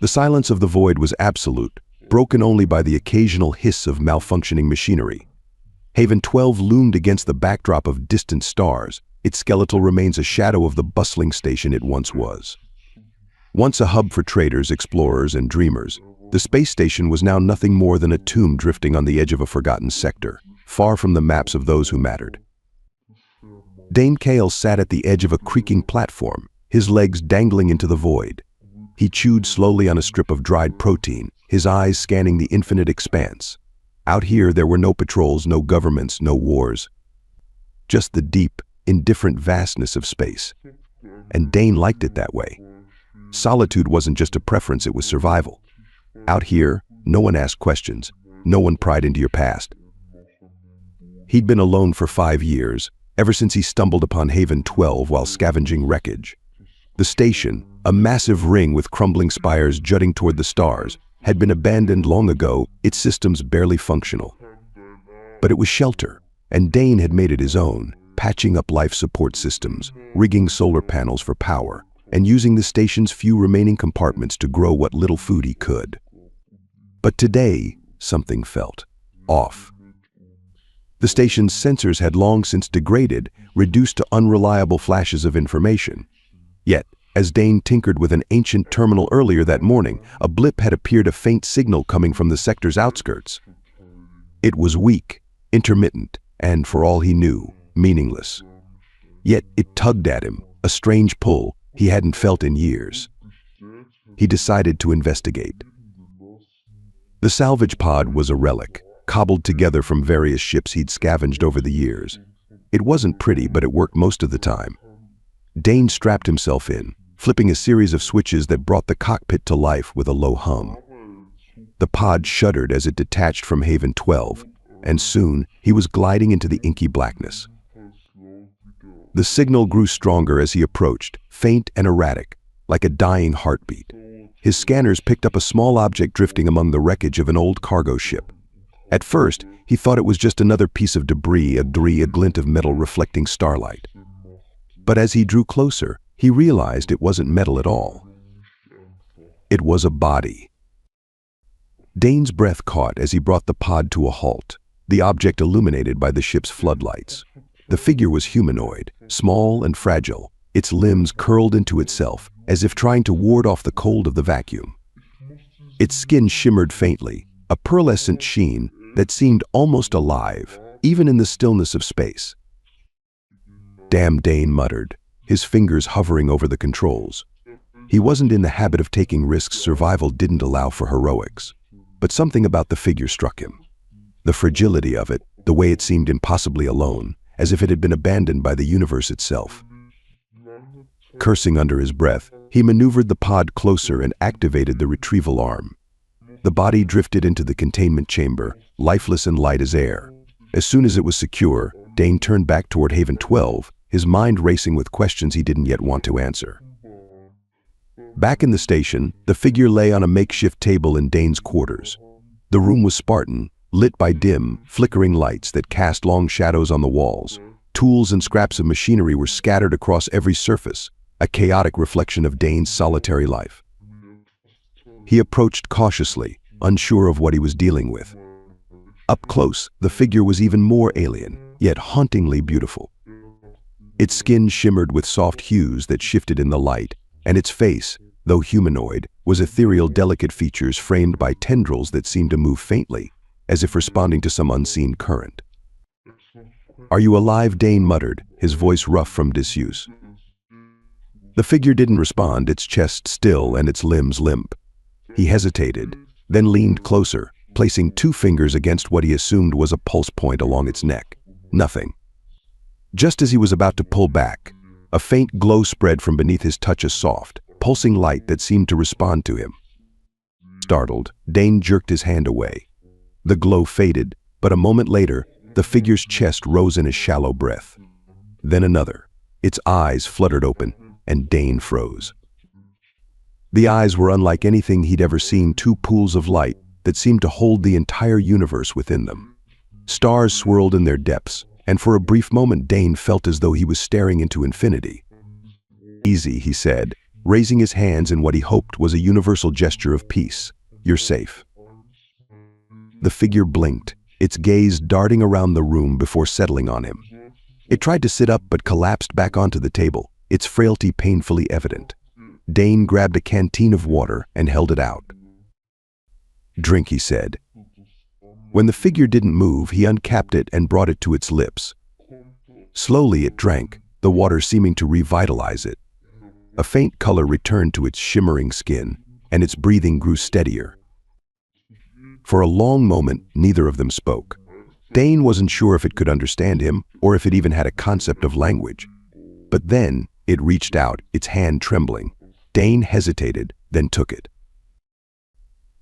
The silence of the void was absolute, broken only by the occasional hiss of malfunctioning machinery. Haven 12 loomed against the backdrop of distant stars, its skeletal remains a shadow of the bustling station it once was. Once a hub for traders, explorers, and dreamers, the space station was now nothing more than a tomb drifting on the edge of a forgotten sector, far from the maps of those who mattered. Dane Kale sat at the edge of a creaking platform, his legs dangling into the void. He chewed slowly on a strip of dried protein, his eyes scanning the infinite expanse. Out here there were no patrols, no governments, no wars. Just the deep, indifferent vastness of space. And Dane liked it that way. Solitude wasn't just a preference, it was survival. Out here, no one asked questions, no one pried into your past. He'd been alone for 5 years, ever since he stumbled upon Haven 12 while scavenging wreckage. The station, a massive ring with crumbling spires jutting toward the stars, had been abandoned long ago, its systems barely functional. But it was shelter, and Dane had made it his own, patching up life support systems, rigging solar panels for power, and using the station's few remaining compartments to grow what little food he could. But today, something felt off. The station's sensors had long since degraded, reduced to unreliable flashes of information. Yet, as Dane tinkered with an ancient terminal earlier that morning, a blip had appeared, a faint signal coming from the sector's outskirts. It was weak, intermittent, and, for all he knew, meaningless. Yet it tugged at him, a strange pull he hadn't felt in years. He decided to investigate. The salvage pod was a relic, cobbled together from various ships he'd scavenged over the years. It wasn't pretty, but it worked most of the time. Dane strapped himself in, flipping a series of switches that brought the cockpit to life with a low hum. The pod shuddered as it detached from Haven 12, and soon he was gliding into the inky blackness. The signal grew stronger as he approached, faint and erratic, like a dying heartbeat. His scanners picked up a small object drifting among the wreckage of an old cargo ship. At first, he thought it was just another piece of debris, a glint of metal reflecting starlight. But as he drew closer, he realized it wasn't metal at all. It was a body. Dane's breath caught as he brought the pod to a halt, the object illuminated by the ship's floodlights. The figure was humanoid, small and fragile, its limbs curled into itself, as if trying to ward off the cold of the vacuum. Its skin shimmered faintly, a pearlescent sheen that seemed almost alive, even in the stillness of space. "Damn," Dane muttered, his fingers hovering over the controls. He wasn't in the habit of taking risks, survival didn't allow for heroics. But something about the figure struck him. The fragility of it, the way it seemed impossibly alone, as if it had been abandoned by the universe itself. Cursing under his breath, he maneuvered the pod closer and activated the retrieval arm. The body drifted into the containment chamber, lifeless and light as air. As soon as it was secure, Dane turned back toward Haven 12, his mind racing with questions he didn't yet want to answer. Back in the station, the figure lay on a makeshift table in Dane's quarters. The room was Spartan, lit by dim, flickering lights that cast long shadows on the walls. Tools and scraps of machinery were scattered across every surface, a chaotic reflection of Dane's solitary life. He approached cautiously, unsure of what he was dealing with. Up close, the figure was even more alien, yet hauntingly beautiful. Its skin shimmered with soft hues that shifted in the light, and its face, though humanoid, was ethereal, delicate features framed by tendrils that seemed to move faintly, as if responding to some unseen current. "Are you alive?" Dane muttered, his voice rough from disuse. The figure didn't respond, its chest still and its limbs limp. He hesitated, then leaned closer, placing 2 fingers against what he assumed was a pulse point along its neck. Nothing. Just as he was about to pull back, a faint glow spread from beneath his touch, a soft, pulsing light that seemed to respond to him. Startled, Dane jerked his hand away. The glow faded, but a moment later, the figure's chest rose in a shallow breath. Then another. Its eyes fluttered open, and Dane froze. The eyes were unlike anything he'd ever seen, 2 pools of light that seemed to hold the entire universe within them. Stars swirled in their depths, and for a brief moment Dane felt as though he was staring into infinity. "Easy," he said, raising his hands in what he hoped was a universal gesture of peace. "You're safe." The figure blinked, its gaze darting around the room before settling on him. It tried to sit up but collapsed back onto the table, its frailty painfully evident. Dane grabbed a canteen of water and held it out. "Drink," he said. When the figure didn't move, he uncapped it and brought it to its lips. Slowly it drank, the water seeming to revitalize it. A faint color returned to its shimmering skin, and its breathing grew steadier. For a long moment, neither of them spoke. Dane wasn't sure if it could understand him or if it even had a concept of language. But then it reached out, its hand trembling. Dane hesitated, then took it.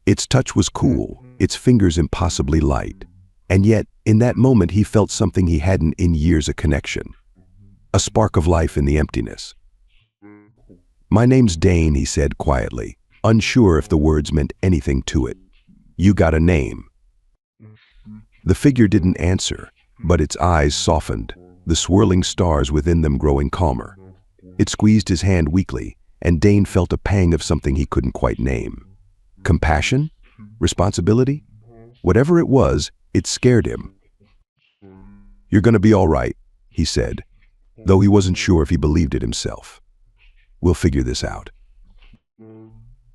Its touch was cool, its fingers impossibly light. And yet, in that moment, he felt something he hadn't in years: a connection. A spark of life in the emptiness. "My name's Dane," he said quietly, unsure if the words meant anything to it. "You got a name?" The figure didn't answer, but its eyes softened, the swirling stars within them growing calmer. It squeezed his hand weakly, and Dane felt a pang of something he couldn't quite name. Compassion? Responsibility? Whatever it was, it scared him. "You're gonna be all right," he said, though he wasn't sure if he believed it himself. "We'll figure this out."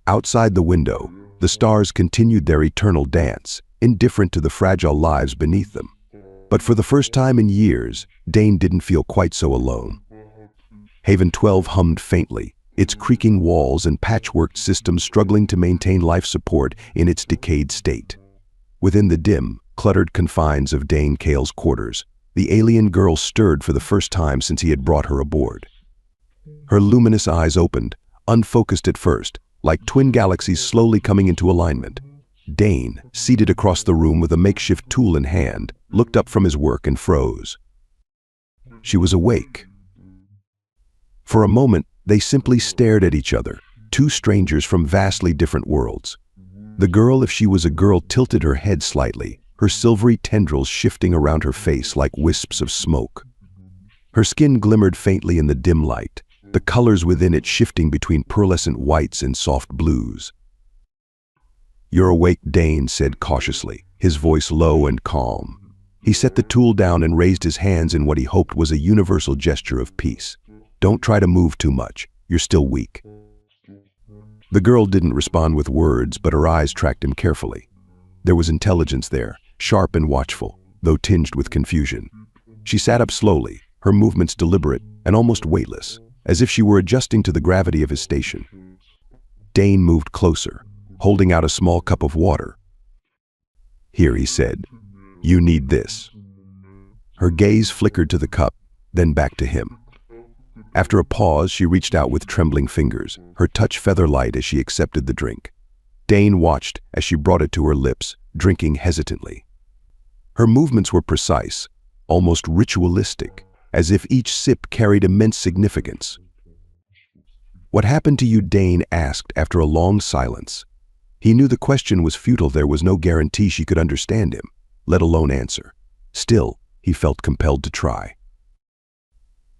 Outside the window, the stars continued their eternal dance, indifferent to the fragile lives beneath them. But for the first time in years, Dane didn't feel quite so alone. Haven 12 hummed faintly, its creaking walls and patchworked systems struggling to maintain life support in its decayed state. Within the dim, cluttered confines of Dane Kale's quarters, the alien girl stirred for the first time since he had brought her aboard. Her luminous eyes opened, unfocused at first, like twin galaxies slowly coming into alignment. Dane, seated across the room with a makeshift tool in hand, looked up from his work and froze. She was awake. For a moment, they simply stared at each other, two strangers from vastly different worlds. The girl, if she was a girl, tilted her head slightly, her silvery tendrils shifting around her face like wisps of smoke. Her skin glimmered faintly in the dim light, the colors within it shifting between pearlescent whites and soft blues. "You're awake," Dane said cautiously, his voice low and calm. He set the tool down and raised his hands in what he hoped was a universal gesture of peace. "Don't try to move too much. You're still weak." The girl didn't respond with words, but her eyes tracked him carefully. There was intelligence there, sharp and watchful, though tinged with confusion. She sat up slowly, her movements deliberate and almost weightless, as if she were adjusting to the gravity of his station. Dane moved closer, holding out a small cup of water. "Here," he said. "You need this." Her gaze flickered to the cup, then back to him. After a pause, she reached out with trembling fingers, her touch feather-light as she accepted the drink. Dane watched as she brought it to her lips, drinking hesitantly. Her movements were precise, almost ritualistic, as if each sip carried immense significance. "What happened to you?" Dane asked after a long silence. He knew the question was futile. There was no guarantee she could understand him, let alone answer. Still, he felt compelled to try.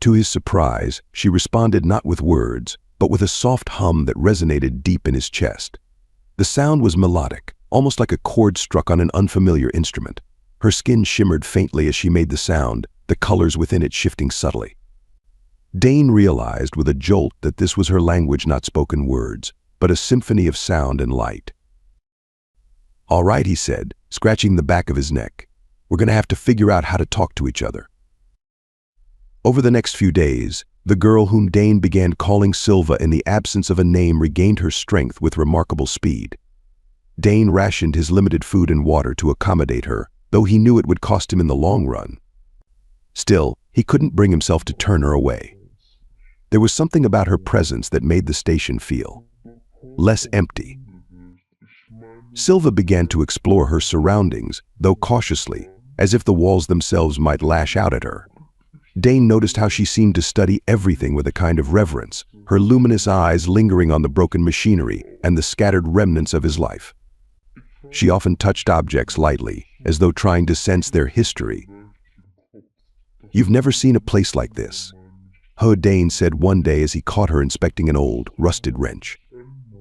To his surprise, she responded not with words, but with a soft hum that resonated deep in his chest. The sound was melodic, almost like a chord struck on an unfamiliar instrument. Her skin shimmered faintly as she made the sound, the colors within it shifting subtly. Dane realized with a jolt that this was her language, not spoken words, but a symphony of sound and light. "All right," he said, scratching the back of his neck. "We're going to have to figure out how to talk to each other." Over the next few days, the girl whom Dane began calling Silva in the absence of a name regained her strength with remarkable speed. Dane rationed his limited food and water to accommodate her, though he knew it would cost him in the long run. Still, he couldn't bring himself to turn her away. There was something about her presence that made the station feel less empty. Silva began to explore her surroundings, though cautiously, as if the walls themselves might lash out at her. Dane noticed how she seemed to study everything with a kind of reverence, her luminous eyes lingering on the broken machinery and the scattered remnants of his life. She often touched objects lightly, as though trying to sense their history. "You've never seen a place like this." Dane said one day as he caught her inspecting an old, rusted wrench.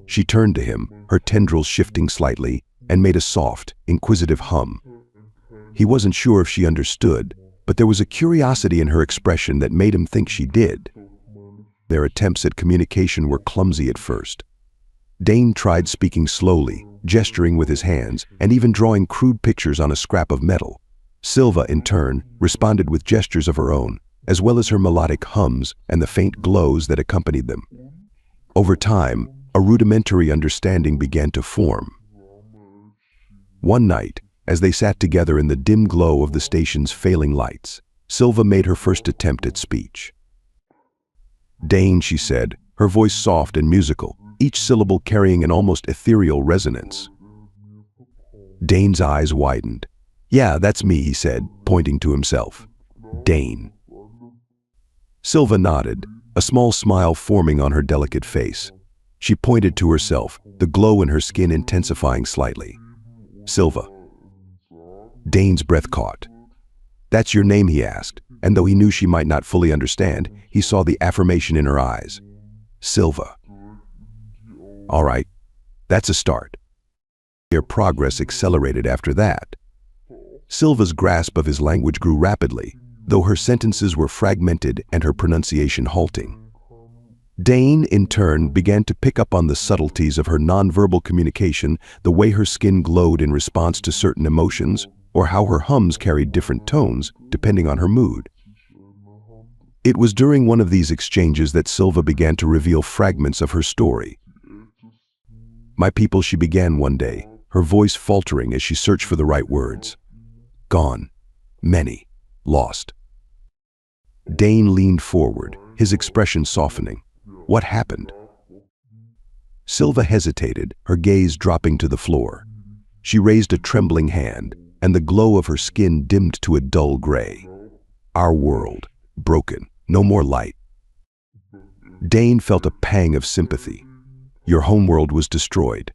She turned to him, her tendrils shifting slightly, and made a soft, inquisitive hum. He wasn't sure if she understood, but there was a curiosity in her expression that made him think she did. Their attempts at communication were clumsy at first. Dane tried speaking slowly, gesturing with his hands, and even drawing crude pictures on a scrap of metal. Silva, in turn, responded with gestures of her own, as well as her melodic hums and the faint glows that accompanied them. Over time, a rudimentary understanding began to form. One night, as they sat together in the dim glow of the station's failing lights, Silva made her first attempt at speech. "Dane," she said, her voice soft and musical, each syllable carrying an almost ethereal resonance. Dane's eyes widened. "Yeah, that's me," he said, pointing to himself. "Dane." Silva nodded, a small smile forming on her delicate face. She pointed to herself, the glow in her skin intensifying slightly. "Silva." Dane's breath caught. "That's your name?" he asked, and though he knew she might not fully understand, he saw the affirmation in her eyes. "Silva." "All right, that's a start." Their progress accelerated after that. Silva's grasp of his language grew rapidly, though her sentences were fragmented and her pronunciation halting. Dane, in turn, began to pick up on the subtleties of her nonverbal communication, the way her skin glowed in response to certain emotions, or how her hums carried different tones, depending on her mood. It was during one of these exchanges that Silva began to reveal fragments of her story. "My people," she began one day, her voice faltering as she searched for the right words. "Gone. Many. Lost." Dane leaned forward, his expression softening. "What happened?" Silva hesitated, her gaze dropping to the floor. She raised a trembling hand, and the glow of her skin dimmed to a dull gray. "Our world. Broken. No more light." Dane felt a pang of sympathy. "Your homeworld was destroyed."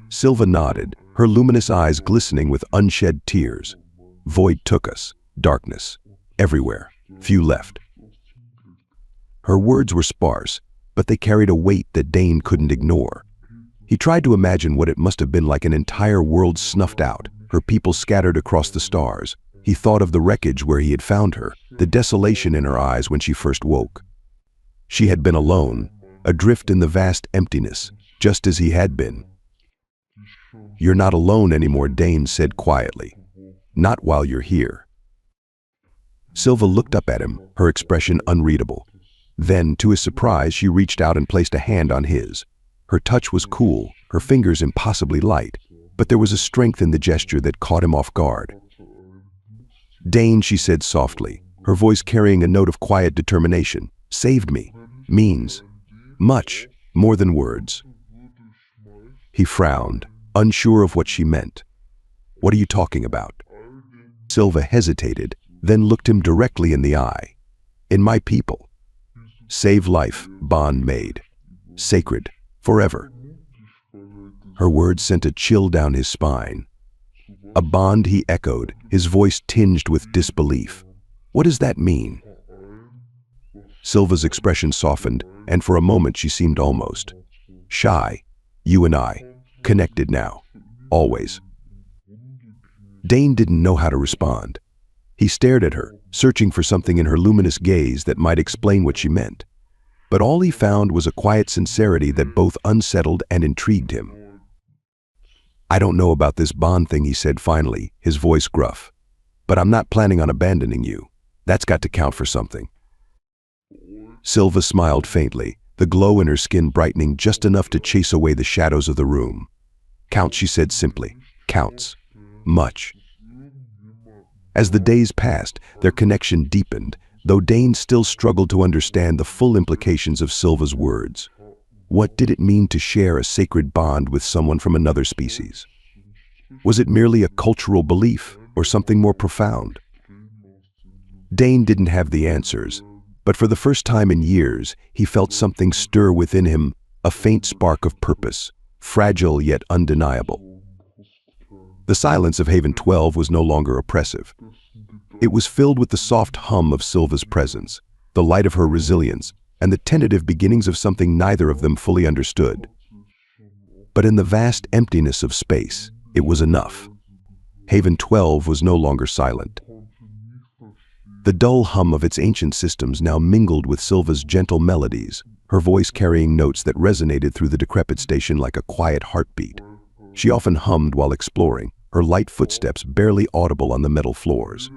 Silva nodded, her luminous eyes glistening with unshed tears. "Void took us. Darkness. Everywhere. Few left." Her words were sparse, but they carried a weight that Dane couldn't ignore. He tried to imagine what it must have been like, an entire world snuffed out, her people scattered across the stars. He thought of the wreckage where he had found her, the desolation in her eyes when she first woke. She had been alone, adrift in the vast emptiness, just as he had been. "You're not alone anymore," Dane said quietly. "Not while you're here." Silva looked up at him, her expression unreadable. Then, to his surprise, she reached out and placed a hand on his. Her touch was cool, her fingers impossibly light, but there was a strength in the gesture that caught him off guard. "Dane," she said softly, her voice carrying a note of quiet determination, "saved me. Means much more than words." He frowned, unsure of what she meant. "What are you talking about?" Silva hesitated, then looked him directly in the eye. "In my people. Save life, bond made. Sacred, forever." Her words sent a chill down his spine. "A bond," he echoed, his voice tinged with disbelief. "What does that mean?" Silva's expression softened, and for a moment she seemed almost shy. "You and I, connected now. Always." Dane didn't know how to respond. He stared at her, searching for something in her luminous gaze that might explain what she meant. But all he found was a quiet sincerity that both unsettled and intrigued him. "I don't know about this bond thing," he said finally, his voice gruff. "But I'm not planning on abandoning you. That's got to count for something." Silva smiled faintly, the glow in her skin brightening just enough to chase away the shadows of the room. "Counts," she said simply. "Counts. Much." As the days passed, their connection deepened, though Dane still struggled to understand the full implications of Silva's words. What did it mean to share a sacred bond with someone from another species? Was it merely a cultural belief, or something more profound? Dane didn't have the answers, but for the first time in years, he felt something stir within him, a faint spark of purpose, fragile yet undeniable. The silence of Haven 12 was no longer oppressive. It was filled with the soft hum of Silva's presence, the light of her resilience, and the tentative beginnings of something neither of them fully understood. But in the vast emptiness of space, it was enough. Haven 12 was no longer silent. The dull hum of its ancient systems now mingled with Silva's gentle melodies, her voice carrying notes that resonated through the decrepit station like a quiet heartbeat. She often hummed while exploring, her light footsteps barely audible on the metal floors.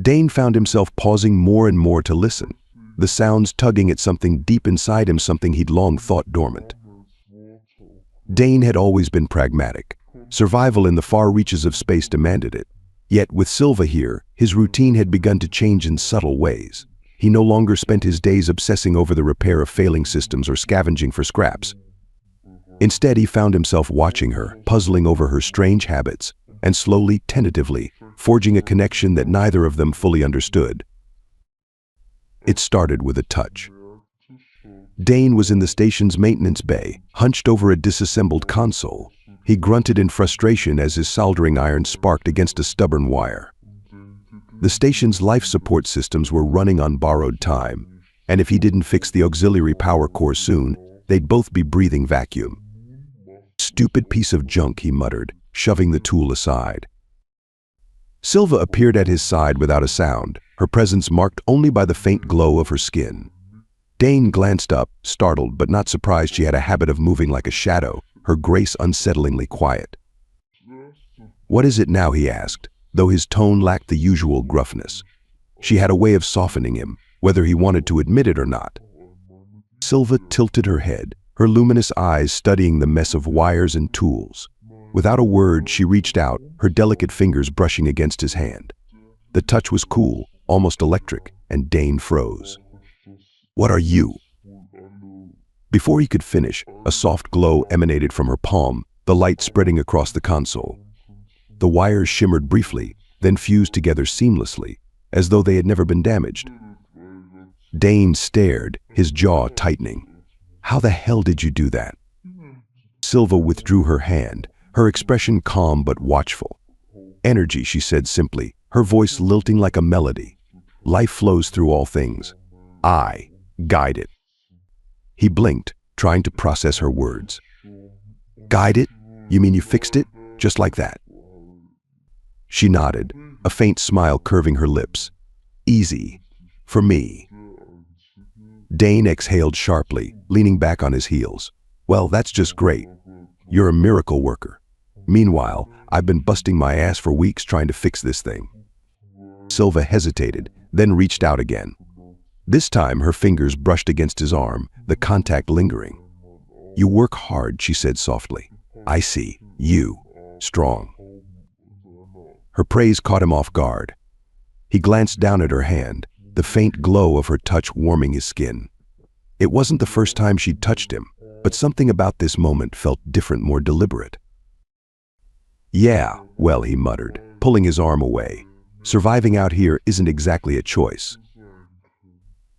Dane found himself pausing more and more to listen, the sounds tugging at something deep inside him, something he'd long thought dormant. Dane had always been pragmatic. Survival in the far reaches of space demanded it. Yet with Silva here, his routine had begun to change in subtle ways. He no longer spent his days obsessing over the repair of failing systems or scavenging for scraps. Instead, he found himself watching her, puzzling over her strange habits, and slowly, tentatively, forging a connection that neither of them fully understood. It started with a touch. Dane was in the station's maintenance bay, hunched over a disassembled console. He grunted in frustration as his soldering iron sparked against a stubborn wire. The station's life support systems were running on borrowed time, and if he didn't fix the auxiliary power core soon, they'd both be breathing vacuum. "Stupid piece of junk," he muttered, shoving the tool aside. Silva appeared at his side without a sound, her presence marked only by the faint glow of her skin. Dane glanced up, startled but not surprised. She had a habit of moving like a shadow, her grace unsettlingly quiet. "What is it now?" he asked, though his tone lacked the usual gruffness. She had a way of softening him, whether he wanted to admit it or not. Silva tilted her head, her luminous eyes studying the mess of wires and tools. Without a word, she reached out, her delicate fingers brushing against his hand. The touch was cool, almost electric, and Dane froze. "What are you?" Before he could finish, a soft glow emanated from her palm, the light spreading across the console. The wires shimmered briefly, then fused together seamlessly, as though they had never been damaged. Dane stared, his jaw tightening. "How the hell did you do that?" Silva withdrew her hand, her expression calm but watchful. "Energy," she said simply, her voice lilting like a melody. "Life flows through all things. I guide it." He blinked, trying to process her words. "Guide it? You mean you fixed it? Just like that?" She nodded, a faint smile curving her lips. "Easy. For me." Dane exhaled sharply, leaning back on his heels. "Well, that's just great. You're a miracle worker. Meanwhile, I've been busting my ass for weeks trying to fix this thing." Silva hesitated, then reached out again. This time, her fingers brushed against his arm, the contact lingering. "You work hard," she said softly. "I see. You. Strong." Her praise caught him off guard. He glanced down at her hand, the faint glow of her touch warming his skin. It wasn't the first time she'd touched him, but something about this moment felt different, more deliberate. "Yeah, well," he muttered, pulling his arm away. "Surviving out here isn't exactly a choice."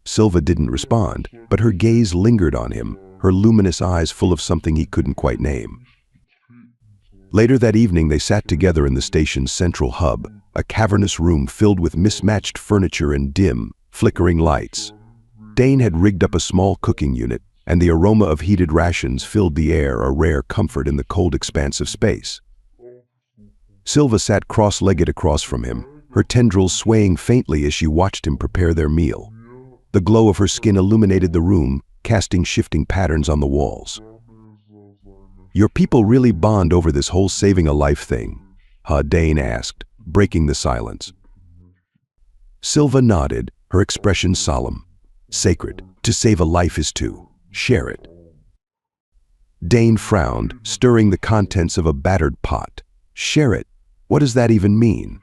Silva didn't respond, but her gaze lingered on him, her luminous eyes full of something he couldn't quite name. Later that evening, they sat together in the station's central hub, a cavernous room filled with mismatched furniture and dim, flickering lights. Dane had rigged up a small cooking unit, and the aroma of heated rations filled the air, a rare comfort in the cold expanse of space. Silva sat cross-legged across from him, her tendrils swaying faintly as she watched him prepare their meal. The glow of her skin illuminated the room, casting shifting patterns on the walls. "Your people really bond over this whole saving a life thing?" Dane asked, breaking the silence. Silva nodded, her expression solemn. "Sacred. To save a life is to share it." Dane frowned, stirring the contents of a battered pot. "Share it? What does that even mean?"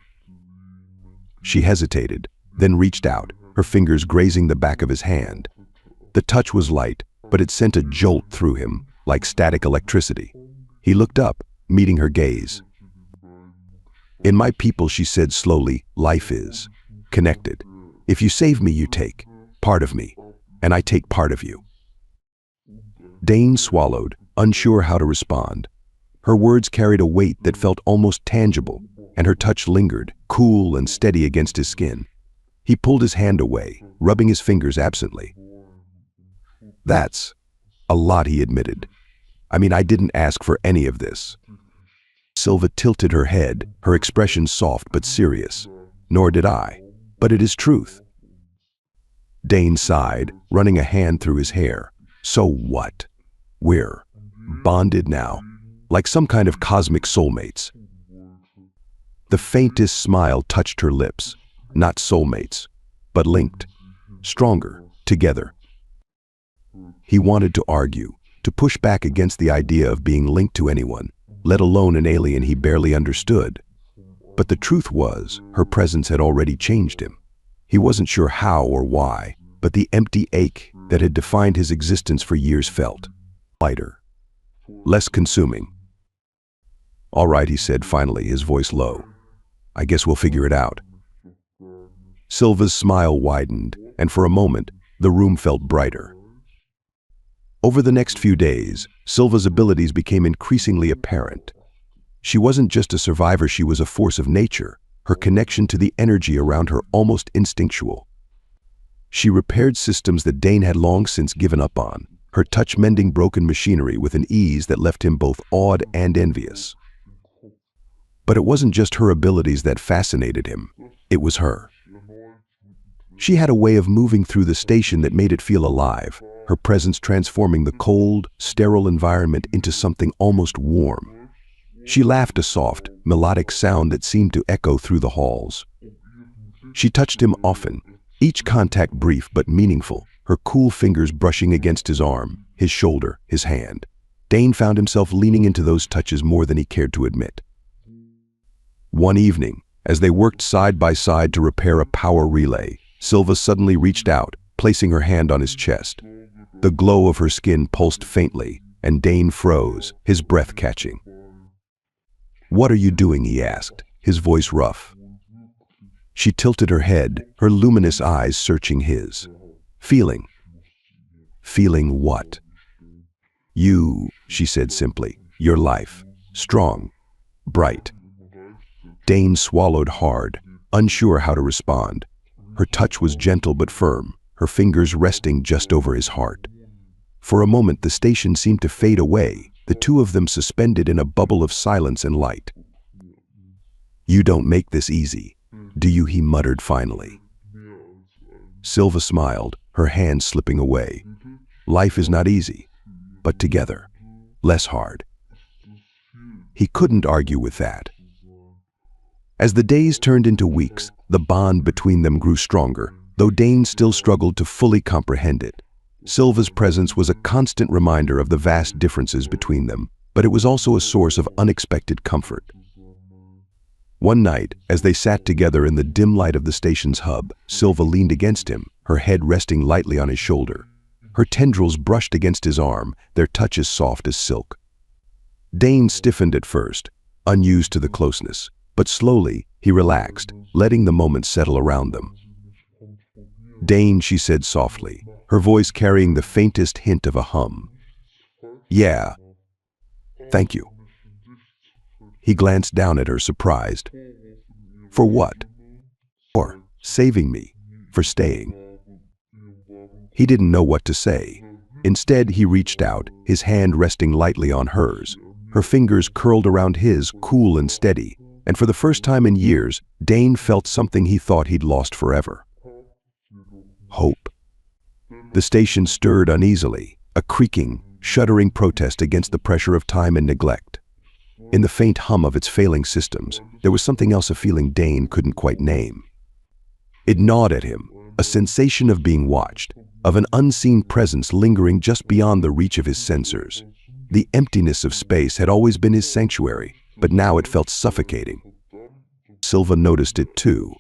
She hesitated, then reached out, her fingers grazing the back of his hand. The touch was light, but it sent a jolt through him, like static electricity. He looked up, meeting her gaze. "In my people," she said slowly, "life is connected. If you save me, you take part of me, and I take part of you." Dane swallowed, unsure how to respond. Her words carried a weight that felt almost tangible, and her touch lingered, cool and steady against his skin. He pulled his hand away, rubbing his fingers absently. "That's a lot," he admitted. "I mean, I didn't ask for any of this." Silva tilted her head, her expression soft but serious. "Nor did I. But it is truth." Dane sighed, running a hand through his hair. "So what? We're bonded now, like some kind of cosmic soulmates." The faintest smile touched her lips. Not soulmates, but linked, stronger, together. He wanted to argue, to push back against the idea of being linked to anyone, let alone an alien he barely understood. But the truth was, her presence had already changed him. He wasn't sure how or why, but the empty ache that had defined his existence for years felt lighter, less consuming. "All right," he said finally, his voice low. "I guess we'll figure it out." Silva's smile widened, and for a moment, the room felt brighter. Over the next few days, Silva's abilities became increasingly apparent. She wasn't just a survivor, she was a force of nature, her connection to the energy around her almost instinctual. She repaired systems that Dane had long since given up on, her touch mending broken machinery with an ease that left him both awed and envious. But it wasn't just her abilities that fascinated him, it was her. She had a way of moving through the station that made it feel alive, her presence transforming the cold, sterile environment into something almost warm. She laughed, a soft, melodic sound that seemed to echo through the halls. She touched him often, each contact brief but meaningful, her cool fingers brushing against his arm, his shoulder, his hand. Dane found himself leaning into those touches more than he cared to admit. One evening, as they worked side by side to repair a power relay, Silva suddenly reached out, placing her hand on his chest. The glow of her skin pulsed faintly, and Dane froze, his breath catching. "What are you doing?" he asked, his voice rough. She tilted her head, her luminous eyes searching his. "Feeling." "Feeling what?" "You," she said simply. "Your life. Strong. Bright." Dane swallowed hard, unsure how to respond. Her touch was gentle but firm, her fingers resting just over his heart. For a moment, the station seemed to fade away, the two of them suspended in a bubble of silence and light. "You don't make this easy, do you?" he muttered finally. Silva smiled, her hand slipping away. "Life is not easy, but together, less hard." He couldn't argue with that. As the days turned into weeks, the bond between them grew stronger, though Dane still struggled to fully comprehend it. Silva's presence was a constant reminder of the vast differences between them, but it was also a source of unexpected comfort. One night, as they sat together in the dim light of the station's hub, Silva leaned against him, her head resting lightly on his shoulder. Her tendrils brushed against his arm, their touches soft as silk. Dane stiffened at first, unused to the closeness, but slowly he relaxed, letting the moment settle around them. "Dane," she said softly, her voice carrying the faintest hint of a hum. "Yeah. Thank you." He glanced down at her, surprised. "For what?" "For saving me, for staying." He didn't know what to say. Instead, he reached out, his hand resting lightly on hers. Her fingers curled around his, cool and steady, and for the first time in years, Dane felt something he thought he'd lost forever. Hope. The station stirred uneasily, a creaking, shuddering protest against the pressure of time and neglect. In the faint hum of its failing systems, there was something else, a feeling Dane couldn't quite name. It gnawed at him, a sensation of being watched, of an unseen presence lingering just beyond the reach of his sensors. The emptiness of space had always been his sanctuary, but now it felt suffocating. Silva noticed it too.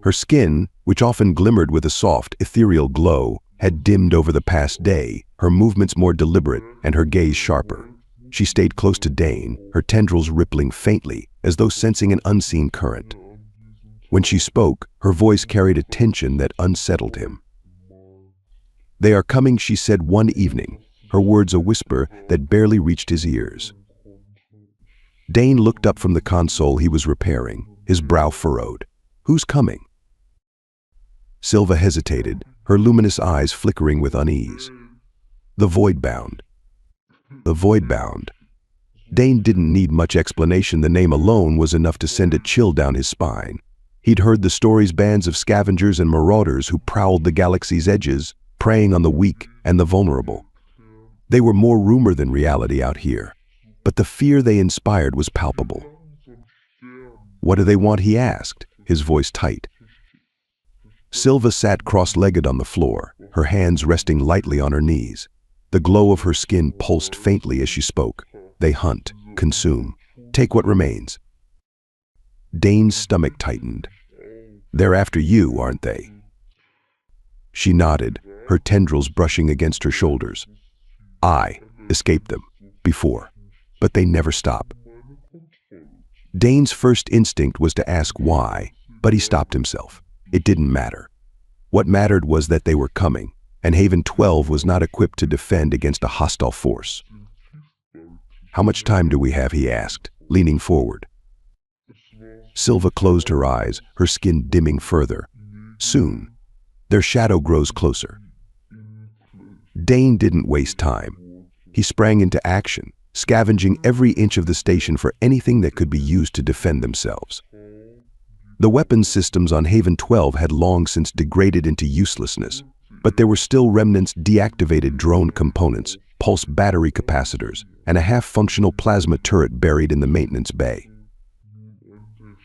Her skin, which often glimmered with a soft, ethereal glow, had dimmed over the past day, her movements more deliberate and her gaze sharper. She stayed close to Dane, her tendrils rippling faintly, as though sensing an unseen current. When she spoke, her voice carried a tension that unsettled him. "They are coming," she said one evening, her words a whisper that barely reached his ears. Dane looked up from the console he was repairing, his brow furrowed. "Who's coming?" Silva hesitated, her luminous eyes flickering with unease. The Voidbound. The Voidbound. Dane didn't need much explanation. The name alone was enough to send a chill down his spine. He'd heard the stories, bands of scavengers and marauders who prowled the galaxy's edges, preying on the weak and the vulnerable. They were more rumor than reality out here, but the fear they inspired was palpable. "What do they want?" he asked, his voice tight. Silva sat cross-legged on the floor, her hands resting lightly on her knees. The glow of her skin pulsed faintly as she spoke. "They hunt, consume, take what remains." Dane's stomach tightened. "They're after you, aren't they?" She nodded, her tendrils brushing against her shoulders. "I escaped them before, but they never stop." Dane's first instinct was to ask why, but he stopped himself. It didn't matter. What mattered was that they were coming, and Haven 12 was not equipped to defend against a hostile force. "How much time do we have?" he asked, leaning forward. Silva closed her eyes, her skin dimming further. "Soon. Their shadow grows closer." Dane didn't waste time. He sprang into action, scavenging every inch of the station for anything that could be used to defend themselves. The weapons systems on Haven 12 had long since degraded into uselessness, but there were still remnants: deactivated drone components, pulse battery capacitors, and a half-functional plasma turret buried in the maintenance bay.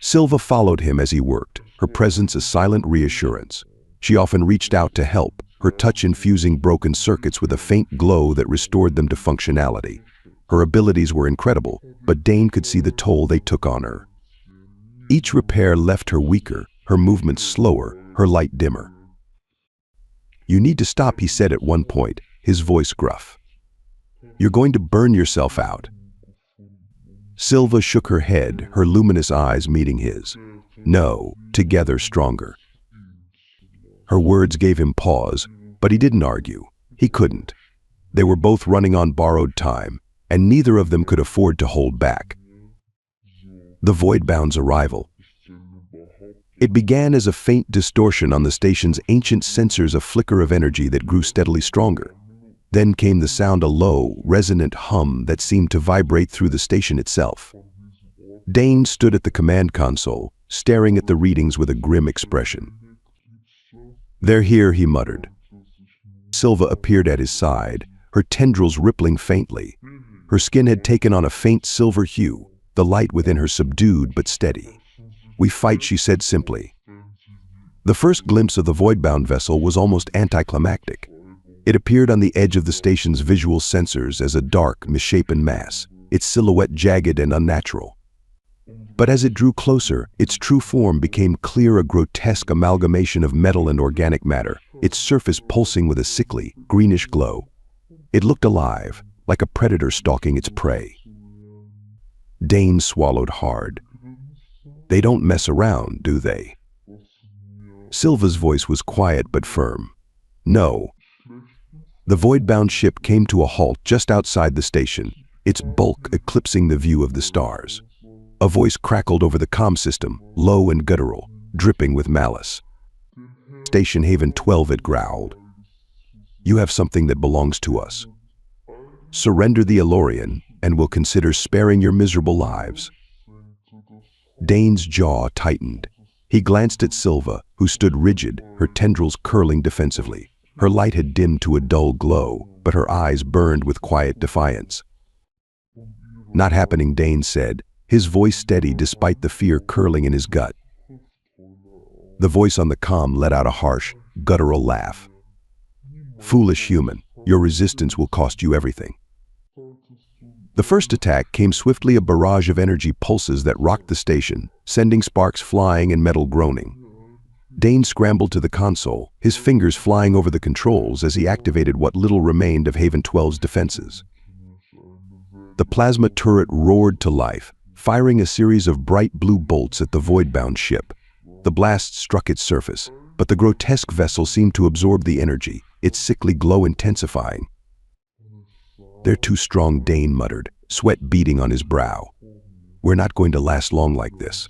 Silva followed him as he worked, her presence a silent reassurance. She often reached out to help, her touch infusing broken circuits with a faint glow that restored them to functionality. Her abilities were incredible, but Dane could see the toll they took on her. Each repair left her weaker, her movements slower, her light dimmer. "You need to stop," he said at one point, his voice gruff. "You're going to burn yourself out." Silva shook her head, her luminous eyes meeting his. "No, together stronger." Her words gave him pause, but he didn't argue. He couldn't. They were both running on borrowed time, and neither of them could afford to hold back. The Voidbound's arrival. It began as a faint distortion on the station's ancient sensors, a flicker of energy that grew steadily stronger. Then came the sound, a low, resonant hum that seemed to vibrate through the station itself. Dane stood at the command console, staring at the readings with a grim expression. "They're here," he muttered. Silva appeared at his side, her tendrils rippling faintly. Her skin had taken on a faint silver hue, the light within her subdued but steady. "We fight," she said simply. The first glimpse of the Voidbound vessel was almost anticlimactic. It appeared on the edge of the station's visual sensors as a dark, misshapen mass, its silhouette jagged and unnatural. But as it drew closer, its true form became clear, a grotesque amalgamation of metal and organic matter, its surface pulsing with a sickly, greenish glow. It looked alive, like a predator stalking its prey. Dane swallowed hard. "They don't mess around, do they?" Silva's voice was quiet but firm. "No." The Voidbound ship came to a halt just outside the station, its bulk eclipsing the view of the stars. A voice crackled over the comm system, low and guttural, dripping with malice. "Station Haven 12," it growled. "You have something that belongs to us. Surrender the Elorian, and we'll consider sparing your miserable lives." Dane's jaw tightened. He glanced at Silva, who stood rigid, her tendrils curling defensively. Her light had dimmed to a dull glow, but her eyes burned with quiet defiance. "Not happening," Dane said, his voice steady despite the fear curling in his gut. The voice on the comm let out a harsh, guttural laugh. "Foolish human, your resistance will cost you everything." The first attack came swiftly, a barrage of energy pulses that rocked the station, sending sparks flying and metal groaning. Dane scrambled to the console, his fingers flying over the controls as he activated what little remained of Haven 12's defenses. The plasma turret roared to life, firing a series of bright blue bolts at the Voidbound ship. The blast struck its surface, but the grotesque vessel seemed to absorb the energy, its sickly glow intensifying. "They're too strong," Dane muttered, sweat beading on his brow. "We're not going to last long like this."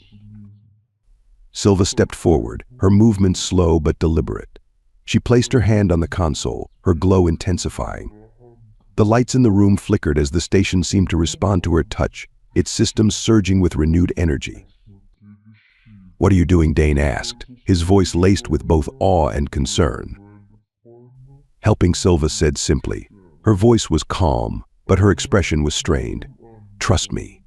Silva stepped forward, her movements slow but deliberate. She placed her hand on the console, her glow intensifying. The lights in the room flickered as the station seemed to respond to her touch, its systems surging with renewed energy. "What are you doing?" Dane asked, his voice laced with both awe and concern. "Helping," Silva said simply. Her voice was calm, but her expression was strained. "Trust me."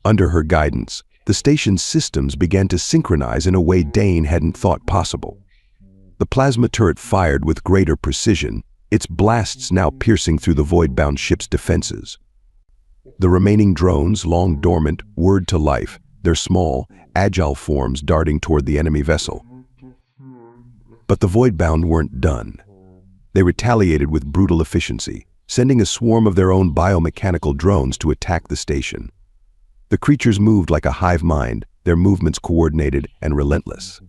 Under her guidance, the station's systems began to synchronize in a way Dane hadn't thought possible. The plasma turret fired with greater precision, its blasts now piercing through the void-bound ship's defenses. The remaining drones, long dormant, whirred to life, their small, agile forms darting toward the enemy vessel. But the void-bound weren't done. They retaliated with brutal efficiency, sending a swarm of their own biomechanical drones to attack the station. The creatures moved like a hive mind, their movements coordinated and relentless.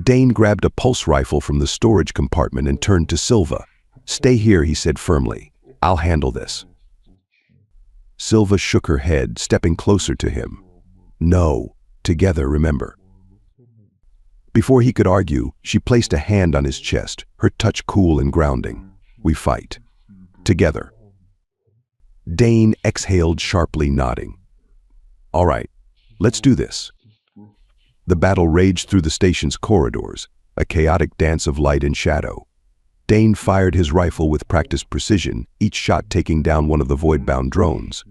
Dane grabbed a pulse rifle from the storage compartment and turned to Silva. "Stay here," he said firmly. "I'll handle this." Silva shook her head, stepping closer to him. "No, together, remember." Before he could argue, she placed a hand on his chest, her touch cool and grounding. "We fight. Together." Dane exhaled sharply, nodding. "All right, let's do this." The battle raged through the station's corridors, a chaotic dance of light and shadow. Dane fired his rifle with practiced precision, each shot taking down one of the void-bound drones.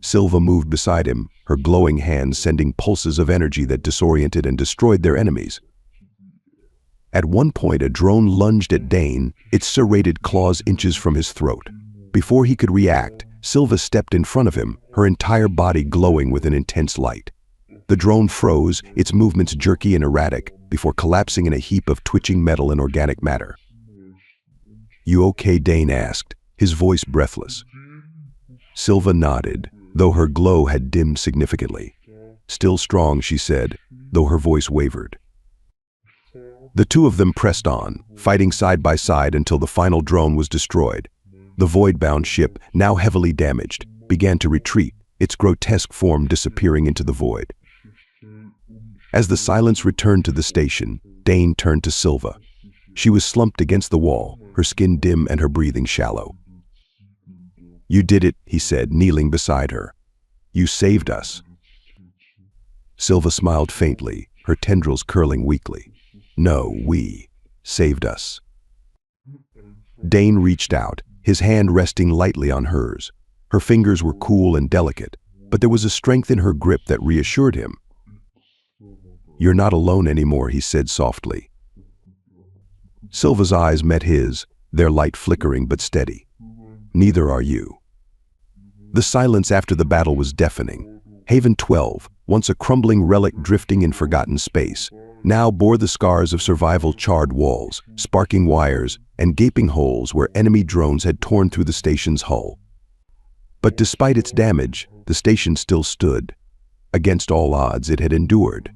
Silva moved beside him, her glowing hands sending pulses of energy that disoriented and destroyed their enemies. At one point, a drone lunged at Dane, its serrated claws inches from his throat. Before he could react, Silva stepped in front of him, her entire body glowing with an intense light. The drone froze, its movements jerky and erratic, before collapsing in a heap of twitching metal and organic matter. "You okay?" Dane asked, his voice breathless. Silva nodded, though her glow had dimmed significantly. "Still strong," she said, though her voice wavered. The two of them pressed on, fighting side by side until the final drone was destroyed. The void-bound ship, now heavily damaged, began to retreat, its grotesque form disappearing into the void. As the silence returned to the station, Dane turned to Silva. She was slumped against the wall, her skin dim and her breathing shallow. "You did it," he said, kneeling beside her. "You saved us." Silva smiled faintly, her tendrils curling weakly. "No, we saved us." Dane reached out, his hand resting lightly on hers. Her fingers were cool and delicate, but there was a strength in her grip that reassured him. "You're not alone anymore," he said softly. Silva's eyes met his, their light flickering but steady. "Neither are you." The silence after the battle was deafening. Haven 12, once a crumbling relic drifting in forgotten space, now bore the scars of survival: charred walls, sparking wires, and gaping holes where enemy drones had torn through the station's hull. But despite its damage, the station still stood. Against all odds, it had endured.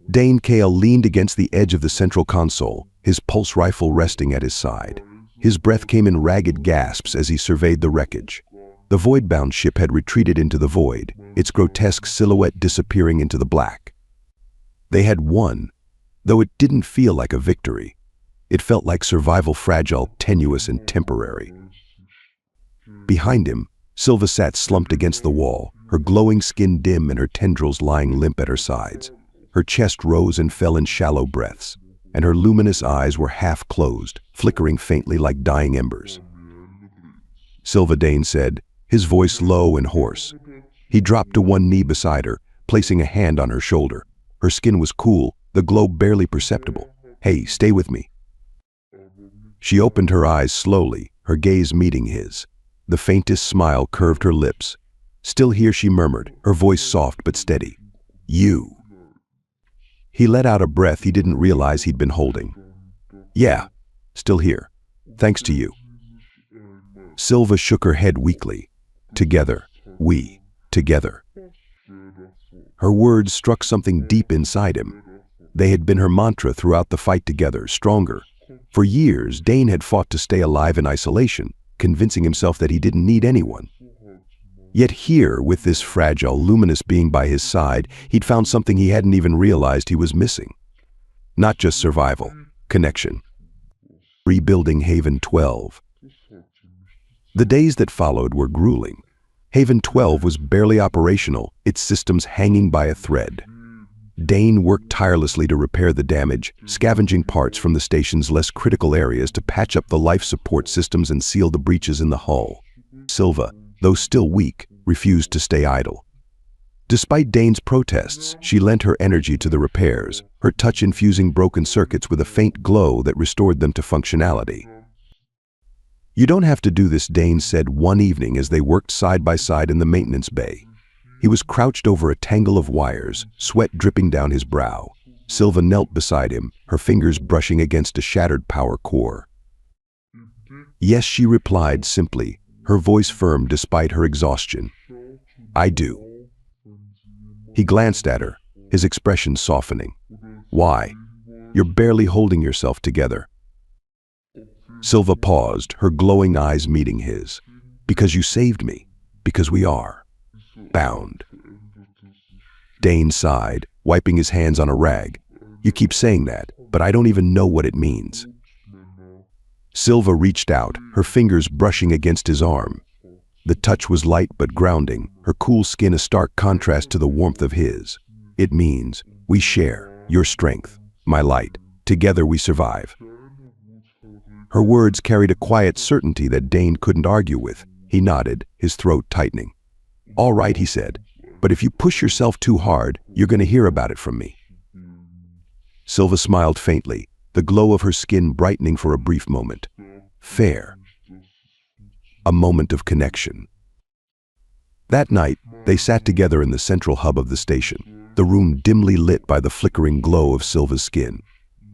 Dane Kale leaned against the edge of the central console, his pulse rifle resting at his side. His breath came in ragged gasps as he surveyed the wreckage. The void-bound ship had retreated into the void, its grotesque silhouette disappearing into the black. They had won, though it didn't feel like a victory. It felt like survival, fragile, tenuous, and temporary. Behind him, Silva sat slumped against the wall, her glowing skin dim and her tendrils lying limp at her sides. Her chest rose and fell in shallow breaths, and her luminous eyes were half closed, flickering faintly like dying embers. "Silva," Dane said, his voice low and hoarse. He dropped to one knee beside her, placing a hand on her shoulder. Her skin was cool, the glow barely perceptible. "Hey, stay with me." She opened her eyes slowly, her gaze meeting his. The faintest smile curved her lips. "Still here," she murmured, her voice soft but steady. "You." He let out a breath he didn't realize he'd been holding. "Yeah, still here. Thanks to you." Silva shook her head weakly. "Together, we, together." Her words struck something deep inside him. They had been her mantra throughout the fight together, stronger. For years, Dane had fought to stay alive in isolation, convincing himself that he didn't need anyone. Yet here, with this fragile, luminous being by his side, he'd found something he hadn't even realized he was missing. Not just survival, connection. Rebuilding Haven 12. The days that followed were grueling. Haven 12 was barely operational, its systems hanging by a thread. Dane worked tirelessly to repair the damage, scavenging parts from the station's less critical areas to patch up the life support systems and seal the breaches in the hull. Silva, though still weak, refused to stay idle. Despite Dane's protests, she lent her energy to the repairs, her touch infusing broken circuits with a faint glow that restored them to functionality. "You don't have to do this," Dane said one evening as they worked side by side in the maintenance bay. He was crouched over a tangle of wires, sweat dripping down his brow. Silva knelt beside him, her fingers brushing against a shattered power core. "Yes," she replied simply, her voice firm despite her exhaustion. "I do." He glanced at her, his expression softening. "Why? You're barely holding yourself together." Silva paused, her glowing eyes meeting his. "Because you saved me. Because we are bound." Dane sighed, wiping his hands on a rag. "You keep saying that, but I don't even know what it means." Silva reached out, her fingers brushing against his arm. The touch was light but grounding, her cool skin a stark contrast to the warmth of his. "It means we share your strength, my light. Together we survive." Her words carried a quiet certainty that Dane couldn't argue with. He nodded, his throat tightening. "All right," he said, "but if you push yourself too hard, you're going to hear about it from me." Silva smiled faintly, the glow of her skin brightening for a brief moment. "Fair." A moment of connection. That night, they sat together in the central hub of the station, the room dimly lit by the flickering glow of Silva's skin.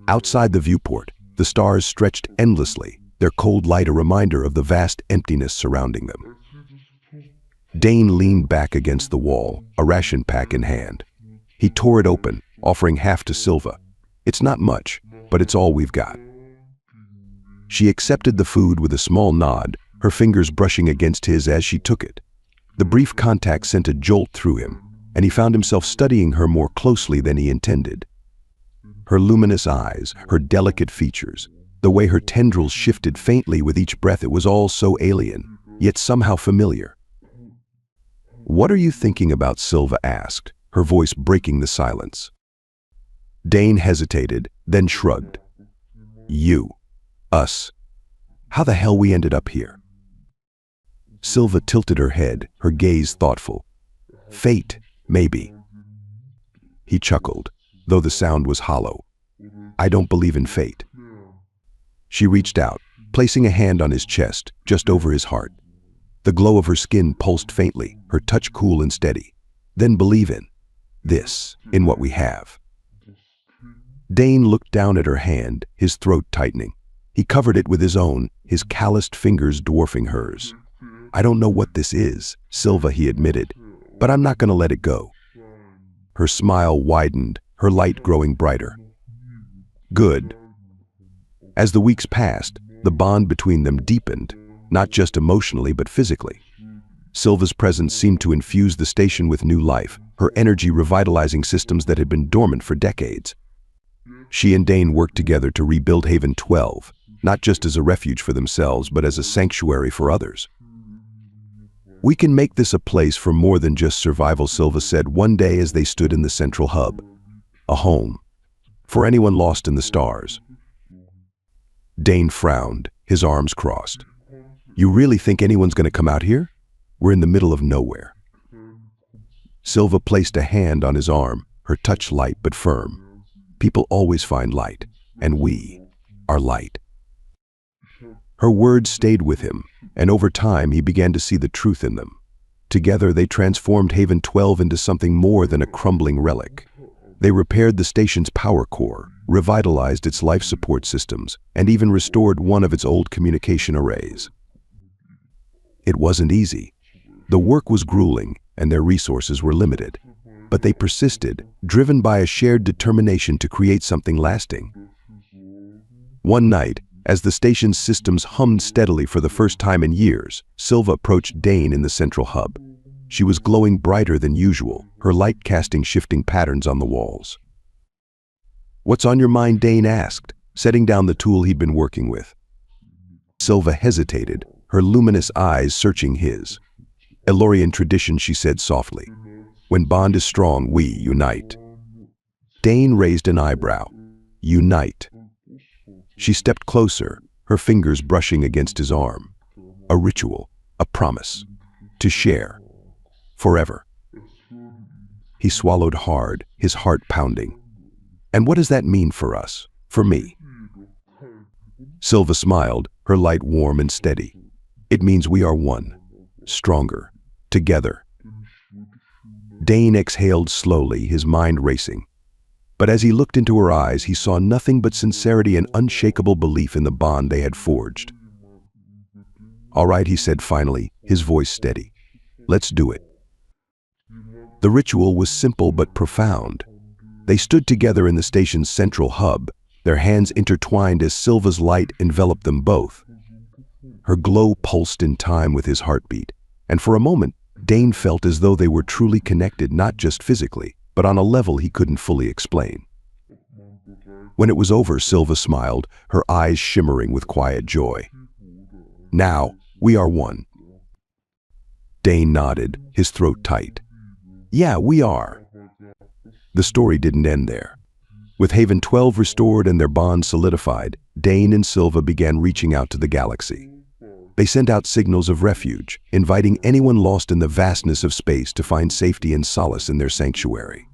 Outside the viewport, the stars stretched endlessly, their cold light a reminder of the vast emptiness surrounding them. Dane leaned back against the wall, a ration pack in hand. He tore it open, offering half to Silva. "It's not much, but it's all we've got." She accepted the food with a small nod, her fingers brushing against his as she took it. The brief contact sent a jolt through him, and he found himself studying her more closely than he intended. Her luminous eyes, her delicate features, the way her tendrils shifted faintly with each breath, it was all so alien, yet somehow familiar. "What are you thinking about?" Silva asked, her voice breaking the silence. Dane hesitated, then shrugged. "You. Us. How the hell we ended up here?" Silva tilted her head, her gaze thoughtful. "Fate, maybe." He chuckled, though the sound was hollow. "I don't believe in fate." She reached out, placing a hand on his chest, just over his heart. The glow of her skin pulsed faintly, her touch cool and steady. "Then believe in this, in what we have." Dane looked down at her hand, his throat tightening. He covered it with his own, his calloused fingers dwarfing hers. "I don't know what this is, Silva," he admitted, "but I'm not going to let it go." Her smile widened, her light growing brighter. "Good." As the weeks passed, the bond between them deepened, not just emotionally but physically. Silva's presence seemed to infuse the station with new life, her energy revitalizing systems that had been dormant for decades. She and Dane worked together to rebuild Haven 12, not just as a refuge for themselves, but as a sanctuary for others. "We can make this a place for more than just survival," Silva said one day as they stood in the central hub. "A home. For anyone lost in the stars." Dane frowned, his arms crossed. "You really think anyone's going to come out here? We're in the middle of nowhere." Silva placed a hand on his arm, her touch light but firm. "People always find light, and we are light." Her words stayed with him, and over time he began to see the truth in them. Together they transformed Haven 12 into something more than a crumbling relic. They repaired the station's power core, revitalized its life support systems, and even restored one of its old communication arrays. It wasn't easy. The work was grueling, and their resources were limited. But they persisted, driven by a shared determination to create something lasting. One night, as the station's systems hummed steadily for the first time in years, Silva approached Dane in the central hub. She was glowing brighter than usual, her light casting shifting patterns on the walls. "What's on your mind?" Dane asked, setting down the tool he'd been working with. Silva hesitated, her luminous eyes searching his. "Elorian tradition," she said softly. "When bond is strong, we unite." Dane raised an eyebrow. "Unite." She stepped closer, her fingers brushing against his arm. "A ritual, a promise, to share, forever." He swallowed hard, his heart pounding. "And what does that mean for us, for me?" Silva smiled, her light warm and steady. "It means we are one, stronger, together." Dane exhaled slowly, his mind racing. But as he looked into her eyes, he saw nothing but sincerity and unshakable belief in the bond they had forged. "All right," he said finally, his voice steady. "Let's do it." The ritual was simple but profound. They stood together in the station's central hub, their hands intertwined as Silva's light enveloped them both. Her glow pulsed in time with his heartbeat, and for a moment, Dane felt as though they were truly connected, not just physically, but on a level he couldn't fully explain. When it was over, Silva smiled, her eyes shimmering with quiet joy. "Now, we are one." Dane nodded, his throat tight. "Yeah, we are." The story didn't end there. With Haven 12 restored and their bond solidified, Dane and Silva began reaching out to the galaxy. They sent out signals of refuge, inviting anyone lost in the vastness of space to find safety and solace in their sanctuary.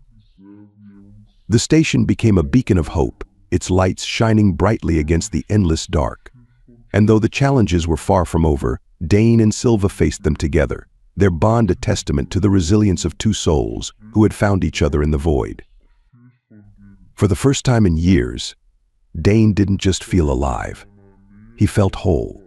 The station became a beacon of hope, its lights shining brightly against the endless dark. And though the challenges were far from over, Dane and Silva faced them together, their bond a testament to the resilience of two souls who had found each other in the void. For the first time in years, Dane didn't just feel alive. He felt whole.